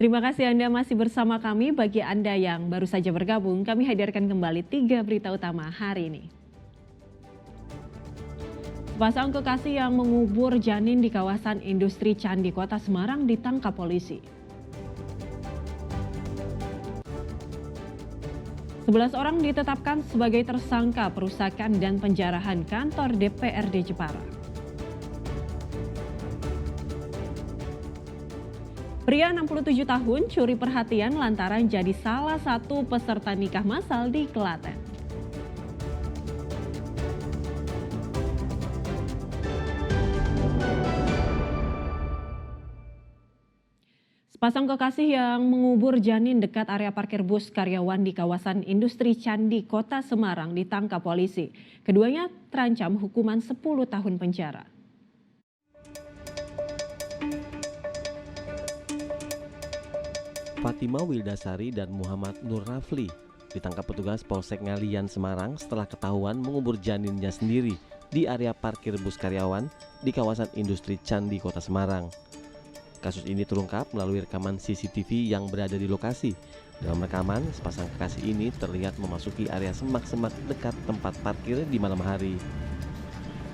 Terima kasih Anda masih bersama kami. Bagi Anda yang baru saja bergabung, kami hadirkan kembali 3 berita utama hari ini. Sepasang kekasih yang mengubur janin di kawasan industri Candi Kota Semarang ditangkap polisi. 11 orang ditetapkan sebagai tersangka perusakan dan penjarahan kantor DPRD Jepara. Pria 67 tahun curi perhatian lantaran jadi salah satu peserta nikah massal di Klaten. Sepasang kekasih yang mengubur janin dekat area parkir bus karyawan di kawasan industri Candi Kota Semarang ditangkap polisi. Keduanya terancam hukuman 10 tahun penjara. Fatima Wildasari dan Muhammad Nur Rafli ditangkap petugas Polsek Ngalian Semarang setelah ketahuan mengubur janinnya sendiri di area parkir bus karyawan di kawasan industri Candi Kota Semarang. Kasus ini terungkap melalui rekaman CCTV yang berada di lokasi. Dalam rekaman, sepasang kekasih ini terlihat memasuki area semak-semak dekat tempat parkir di malam hari.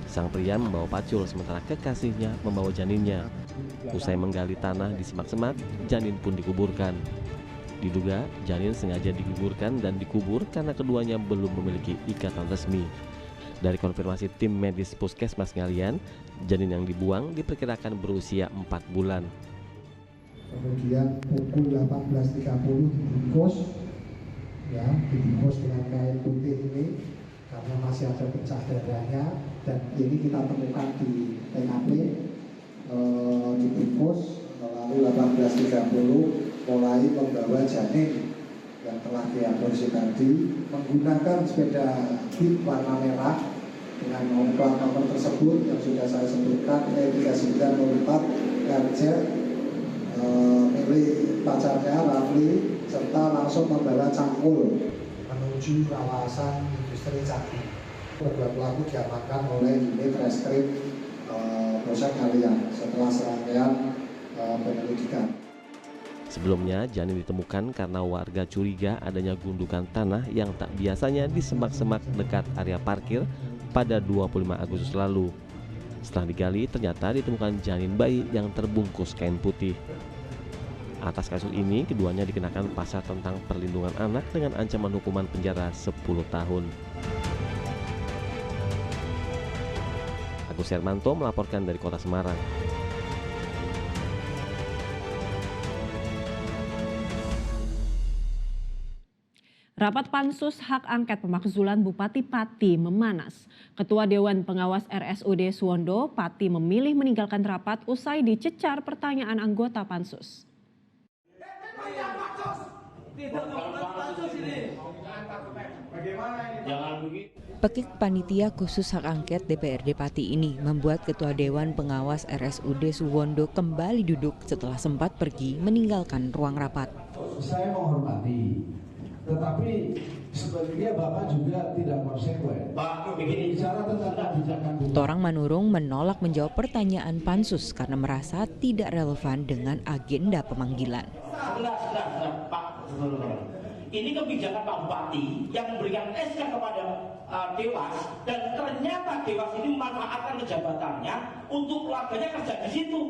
Sang pria membawa pacul sementara kekasihnya membawa janinnya. Usai menggali tanah di semak-semak, janin pun dikuburkan. Diduga janin sengaja dikuburkan dan dikubur karena keduanya belum memiliki ikatan resmi. Dari konfirmasi tim medis Puskesmas Ngalian, janin yang dibuang diperkirakan berusia 4 bulan. Kemudian pukul 18.30 dibungkus dengan kain putih ini karena masih ada pecah darahnya, dan ini kita temukan di TKP. Dibungkus lalu 18.30 mulai membawa janin yang telah diaborsi tadi menggunakan sepeda Jeep warna merah dengan nomor tersebut yang sudah saya sebutkan, E3904 RJ milik pacarnya Rafli, serta langsung membawa cangkul menuju kawasan industri Candi. Kedua pelaku diamankan oleh unit reskrim Polsek Ngalian setelah serangkaian penyelidikan. Sebelumnya, janin ditemukan karena warga curiga adanya gundukan tanah yang tak biasanya di semak-semak dekat area parkir pada 25 Agustus lalu. Setelah digali, ternyata ditemukan janin bayi yang terbungkus kain putih. Atas kasus ini, keduanya dikenakan pasal tentang perlindungan anak dengan ancaman hukuman penjara 10 tahun. Agus Hermanto melaporkan dari Kota Semarang. Rapat Pansus Hak Angket Pemakzulan Bupati Pati memanas. Ketua Dewan Pengawas RSUD Suwondo, Pati memilih meninggalkan rapat usai dicecar pertanyaan anggota Pansus. Pekik panitia khusus hak angket DPRD Pati ini membuat Ketua Dewan Pengawas RSUD Suwondo kembali duduk setelah sempat pergi meninggalkan ruang rapat. Saya menghormati, tetapi sebenarnya Bapak juga tidak konsekuen. Bicara tentang kebijakan. Torang Manurung menolak menjawab pertanyaan Pansus karena merasa tidak relevan dengan agenda pemanggilan. Pak, ini kebijakan Pak Bupati yang memberikan SK kepada Dewas, dan ternyata Dewas ini memanfaatkan kejabatannya untuk keluarganya kerja di situ.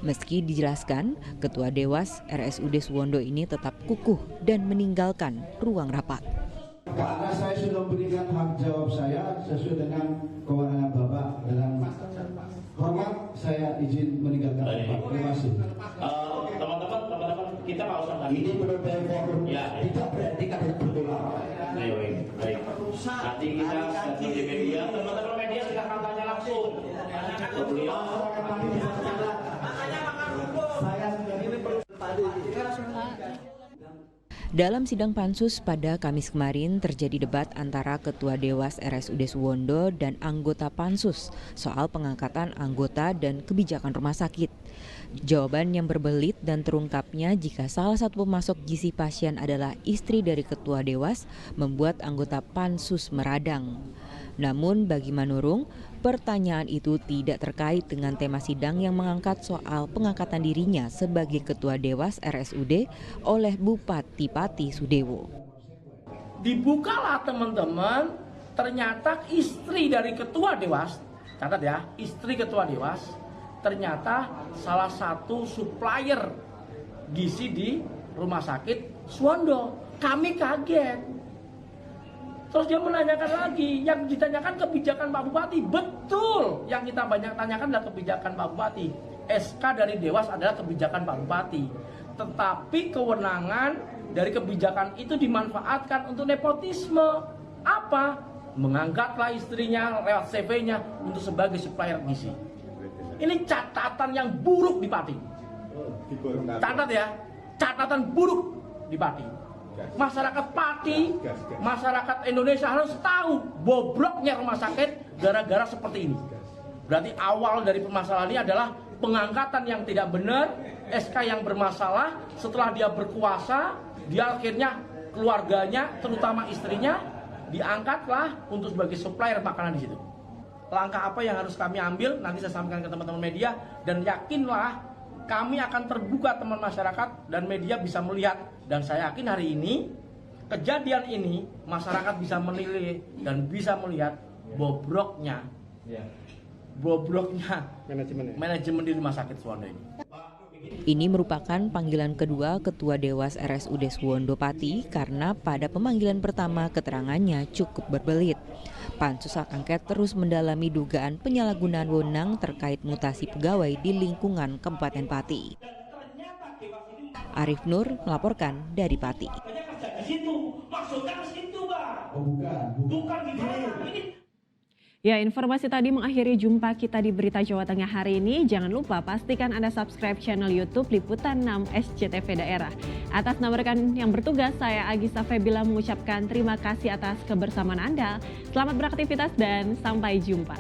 Meski dijelaskan, Ketua Dewas RSUD Suwondo ini tetap kukuh dan meninggalkan ruang rapat. Karena saya sudah memberikan hak jawab saya sesuai dengan kewenangan Bapak, dengan hormat saya izin meninggalkan rapat. Terima kasih. Teman-teman, kita nggak usah lagi. Ini benar-benar forum. Ya, tidak berarti kami berulang. Baik. Nanti kita di media, teman-teman media silahkan tanya langsung. Beliau. Dalam sidang Pansus pada Kamis kemarin terjadi debat antara Ketua Dewas RSUD Suwondo dan anggota Pansus soal pengangkatan anggota dan kebijakan rumah sakit. Jawaban yang berbelit dan terungkapnya jika salah satu pemasok gizi pasien adalah istri dari Ketua Dewas membuat anggota Pansus meradang. Namun bagi Manurung, pertanyaan itu tidak terkait dengan tema sidang yang mengangkat soal pengangkatan dirinya sebagai Ketua Dewas RSUD oleh Bupati Pati Sudewo. Dibukalah teman-teman, ternyata istri dari Ketua Dewas, catat ya, istri Ketua Dewas, ternyata salah satu supplier gizi di Rumah Sakit Suwondo. Kami kaget. Terus dia menanyakan lagi, yang ditanyakan kebijakan Pak Bupati. Betul, yang kita banyak tanyakan adalah kebijakan Pak Bupati. SK dari Dewas adalah kebijakan Pak Bupati. Tetapi kewenangan dari kebijakan itu dimanfaatkan untuk nepotisme. Apa? Mengangkatlah istrinya lewat CV-nya untuk sebagai supplier gizi. Ini catatan yang buruk di Pati. Catat ya, catatan buruk di Pati. Masyarakat Pati, masyarakat Indonesia harus tahu bobroknya rumah sakit gara-gara seperti ini. Berarti awal dari permasalahan ini adalah pengangkatan yang tidak benar, SK yang bermasalah. Setelah dia berkuasa, dia akhirnya keluarganya, terutama istrinya, diangkatlah untuk sebagai supplier makanan di situ. Langkah apa yang harus kami ambil nanti saya sampaikan ke teman-teman media, dan yakinlah kami akan terbuka teman masyarakat dan media bisa melihat, dan saya yakin hari ini kejadian ini masyarakat bisa menilai dan bisa melihat bobroknya manajemen di Rumah Sakit Suwondo ini. Ini merupakan panggilan kedua Ketua Dewas RSUD Suwondo Pati karena pada pemanggilan pertama keterangannya cukup berbelit. Pansus hak angket terus mendalami dugaan penyalahgunaan wewenang terkait mutasi pegawai di lingkungan Kabupaten Pati. Arif Nur melaporkan dari Pati. Ya, informasi tadi mengakhiri jumpa kita di Berita Jawa Tengah hari ini. Jangan lupa pastikan Anda subscribe channel YouTube Liputan 6 SCTV Daerah. Atas nama rekan yang bertugas, saya Agista Febila mengucapkan terima kasih atas kebersamaan Anda. Selamat beraktivitas dan sampai jumpa.